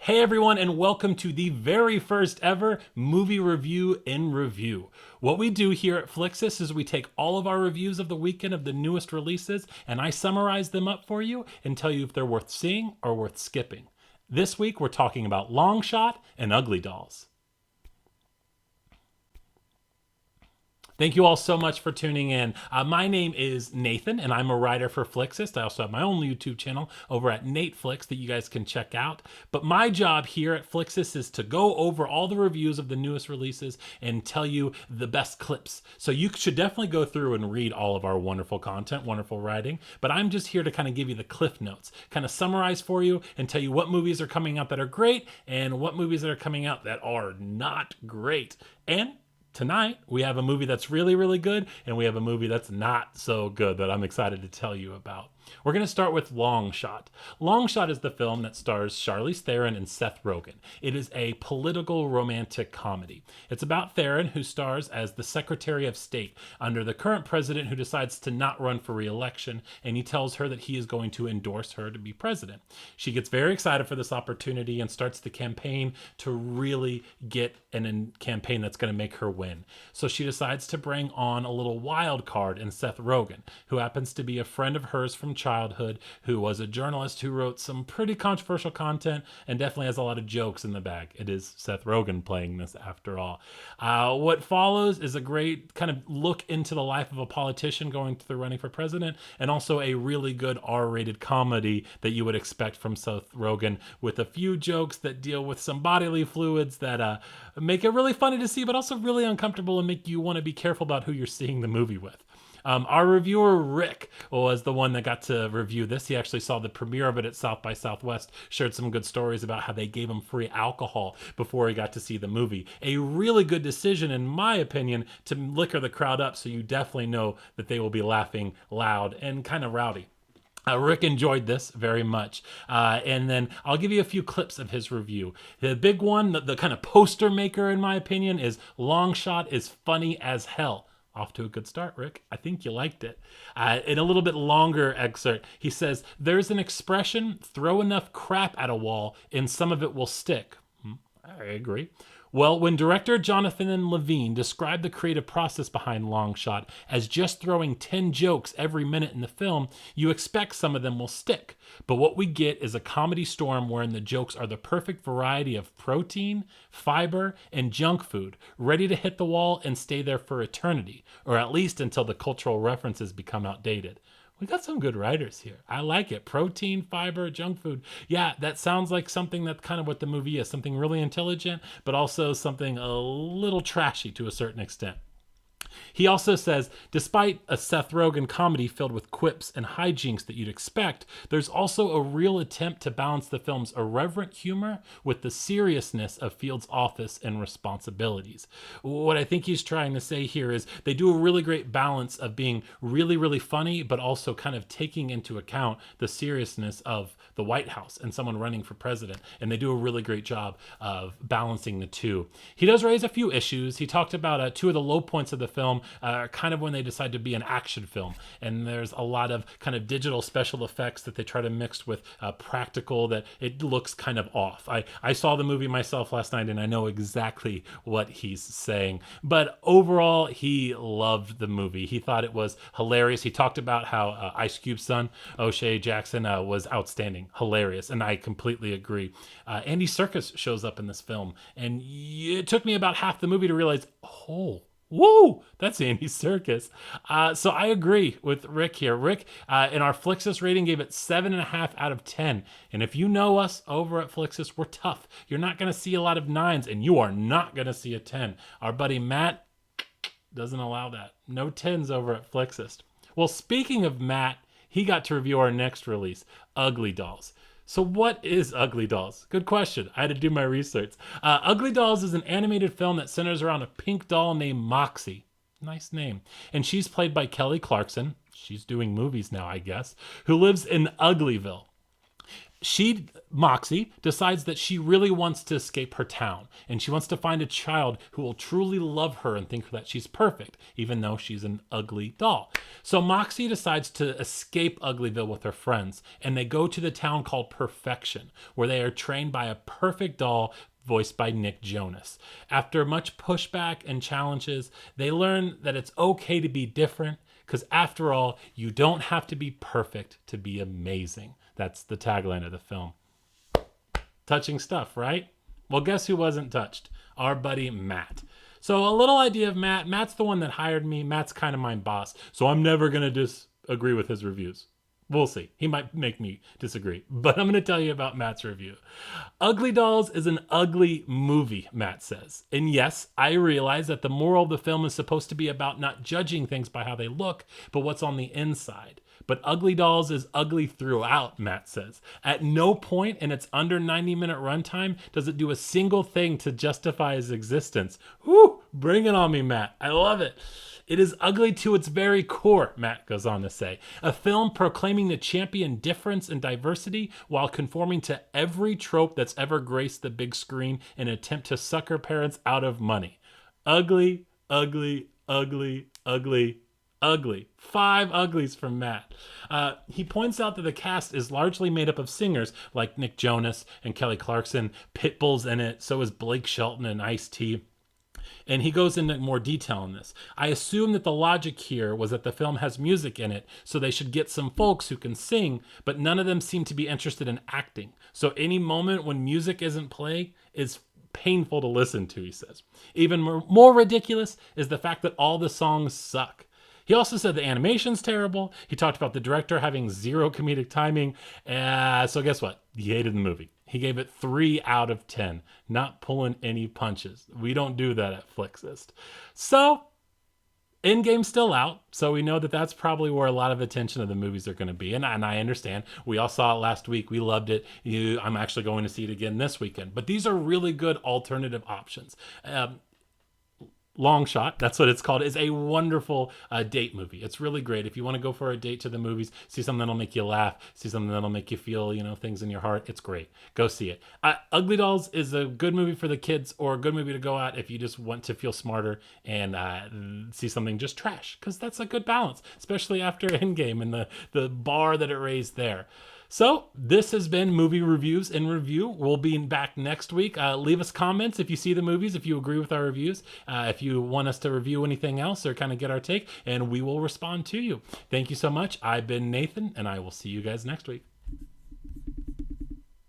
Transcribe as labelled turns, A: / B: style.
A: Hey everyone, and welcome to the very first ever movie review in review. What we do here at Flixist is we take all of our reviews of the weekend of the newest releases and I summarize them up for you and tell you if they're worth seeing or worth skipping. This week we're talking about Long Shot and Ugly Dolls. Thank you all so much for tuning in. My name is Nathan, and I'm a writer for Flixist. I also have my own YouTube channel over at NateFlix that you guys can check out. But my job here at Flixist is to go over all the reviews of the newest releases and tell you the best clips. So you should definitely go through and read all of our wonderful content, wonderful writing. But I'm just here to kind of give you the cliff notes, kind of summarize for you and tell you what movies are coming out that are great and what movies that are coming out that are not great. And tonight, we have a movie that's really, really good, and we have a movie that's not so good that I'm excited to tell you about. We're going to start with Long Shot. Long Shot is the film that stars Charlize Theron and Seth Rogen. It is a political romantic comedy. It's about Theron, who stars as the Secretary of State under the current president who decides to not run for re-election, and he tells her that he is going to endorse her to be president. She gets very excited for this opportunity and starts the campaign to really get a campaign that's going to make her win. So she decides to bring on a little wild card in Seth Rogen, who happens to be a friend of hers from childhood, who was a journalist who wrote some pretty controversial content and definitely has a lot of jokes in the bag. It is Seth Rogen playing this after all. What follows is a great kind of look into the life of a politician going through running for president, and also a really good R-rated comedy that you would expect from Seth Rogen, with a few jokes that deal with some bodily fluids that make it really funny to see, but also really uncomfortable and make you want to be careful about who you're seeing the movie with. Our reviewer, Rick, was the one that got to review this. He actually saw the premiere of it at South by Southwest, shared some good stories about how they gave him free alcohol before he got to see the movie. A really good decision, in my opinion, to liquor the crowd up so you definitely know that they will be laughing loud and kind of rowdy. Rick enjoyed this very much. And then I'll give you a few clips of his review. The big one, the kind of poster maker, in my opinion, is Long Shot is funny as hell. Off to a good start, Rick. I think you liked it. In a little bit longer excerpt, he says, "There's an expression, throw enough crap at a wall and some of it will stick." I agree. Well, when director Jonathan Levine described the creative process behind Long Shot as just throwing 10 jokes every minute in the film, you expect some of them will stick. But what we get is a comedy storm wherein the jokes are the perfect variety of protein, fiber, and junk food, ready to hit the wall and stay there for eternity, or at least until the cultural references become outdated. We got some good writers here. I like it. Protein, fiber, junk food. Yeah, that sounds like something that's kind of what the movie is. Something really intelligent, but also something a little trashy to a certain extent. He also says, despite a Seth Rogen comedy filled with quips and hijinks that you'd expect, there's also a real attempt to balance the film's irreverent humor with the seriousness of Field's office and responsibilities. What I think he's trying to say here is they do a really great balance of being really, really funny, but also kind of taking into account the seriousness of the White House and someone running for president. And they do a really great job of balancing the two. He does raise a few issues. He talked about two of the low points of the film, kind of when they decide to be an action film, and there's a lot of kind of digital special effects that they try to mix with practical, that it looks kind of off. I saw the movie myself last night and I know exactly what he's saying, but overall he loved the movie. He thought it was hilarious. He talked about how Ice Cube's son O'Shea Jackson was outstanding, hilarious, and I completely agree. Andy Serkis shows up in this film, and it took me about half the movie to realize, oh, whoa, that's Andy Serkis. So I agree with Rick here. Rick, in our Flixist rating, gave it 7.5 out of 10. And if you know us over at Flixist, we're tough. You're not going to see a lot of 9s, and you are not going to see a 10. Our buddy Matt doesn't allow that. No 10s over at Flixist. Well, speaking of Matt, he got to review our next release, Ugly Dolls. So what is Ugly Dolls? Good question. I had to do my research. Ugly Dolls is an animated film that centers around a pink doll named Moxie. Nice name. And she's played by Kelly Clarkson. She's doing movies now, I guess. Who lives in Uglyville. Moxie decides that she really wants to escape her town, and she wants to find a child who will truly love her and think that she's perfect, even though she's an ugly doll. So Moxie decides to escape Uglyville with her friends, and they go to the town called Perfection, where they are trained by a perfect doll voiced by Nick Jonas. After much pushback and challenges, they learn that it's okay to be different, because after all, you don't have to be perfect to be amazing. That's the tagline of the film. Touching stuff, right? Well, guess who wasn't touched? Our buddy Matt. So a little idea of Matt. Matt's the one that hired me. Matt's kind of my boss. So I'm never going to disagree with his reviews. We'll see. He might make me disagree, but I'm going to tell you about Matt's review. Ugly Dolls is an ugly movie, Matt says. And yes, I realize that the moral of the film is supposed to be about not judging things by how they look, but what's on the inside. But Ugly Dolls is ugly throughout, Matt says. At no point in its under 90-minute runtime does it do a single thing to justify its existence. Whew, bring it on me, Matt. I love it. It is ugly to its very core, Matt goes on to say. A film proclaiming to champion difference and diversity while conforming to every trope that's ever graced the big screen in an attempt to sucker parents out of money. Ugly, ugly, ugly, ugly, ugly. 5 uglies from Matt. He points out that the cast is largely made up of singers like Nick Jonas and Kelly Clarkson. Pitbull's in it, so is Blake Shelton and Ice-T. And he goes into more detail on this. I assume that the logic here was that the film has music in it, so they should get some folks who can sing, but none of them seem to be interested in acting. So any moment when music isn't playing is painful to listen to, he says. Even more ridiculous is the fact that all the songs suck. He also said the animation's terrible. He talked about the director having zero comedic timing. So guess what? He hated the movie. He gave it 3 out of 10. Not pulling any punches. We don't do that at Flixist. So, Endgame's still out. So we know that that's probably where a lot of attention of the movies are going to be. And I understand. We all saw it last week. We loved it. I'm actually going to see it again this weekend. But these are really good alternative options. Long Shot, that's what it's called, is a wonderful date movie. It's really great. If you want to go for a date to the movies, see something that'll make you laugh, see something that'll make you feel, things in your heart, it's great. Go see it. Ugly Dolls is a good movie for the kids, or a good movie to go out if you just want to feel smarter and see something just trash, because that's a good balance, especially after Endgame and the bar that it raised there. So this has been Movie Reviews in Review. We'll be back next week. Leave us comments if you see the movies, if you agree with our reviews, if you want us to review anything else or kind of get our take, and we will respond to you. Thank you so much. I've been Nathan, and I will see you guys next week.